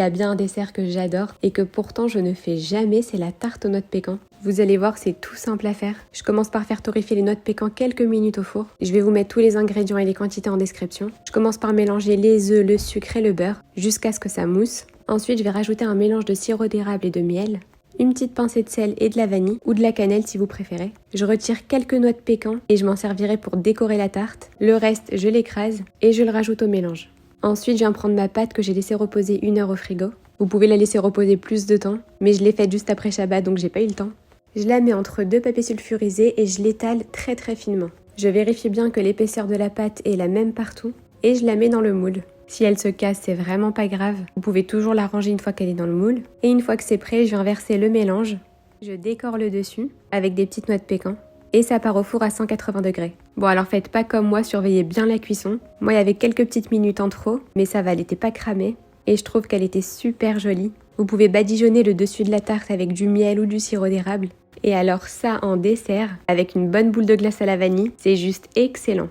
S'il y a bien un dessert que j'adore et que pourtant je ne fais jamais, c'est la tarte aux noix de pécan. Vous allez voir, c'est tout simple à faire. Je commence par faire torréfier les noix de pécan quelques minutes au four. Je vais vous mettre tous les ingrédients et les quantités en description. Je commence par mélanger les œufs, le sucre et le beurre jusqu'à ce que ça mousse. Ensuite, je vais rajouter un mélange de sirop d'érable et de miel. Une petite pincée de sel et de la vanille ou de la cannelle si vous préférez. Je retire quelques noix de pécan et je m'en servirai pour décorer la tarte. Le reste, je l'écrase et je le rajoute au mélange. Ensuite, je viens prendre ma pâte que j'ai laissée reposer 1 heure au frigo. Vous pouvez la laisser reposer plus de temps, mais je l'ai faite juste après Shabbat donc j'ai pas eu le temps. Je la mets entre 2 papiers sulfurisés et je l'étale très finement. Je vérifie bien que l'épaisseur de la pâte est la même partout et je la mets dans le moule. Si elle se casse, c'est vraiment pas grave. Vous pouvez toujours la ranger une fois qu'elle est dans le moule. Et une fois que c'est prêt, je viens verser le mélange. Je décore le dessus avec des petites noix de pécan. Et ça part au four à 180 degrés. Bon alors faites pas comme moi, surveillez bien la cuisson. Moi il y avait quelques petites minutes en trop, mais ça va, elle était pas cramée. Et je trouve qu'elle était super jolie. Vous pouvez badigeonner le dessus de la tarte avec du miel ou du sirop d'érable. Et alors ça en dessert, avec une bonne boule de glace à la vanille, c'est juste excellent.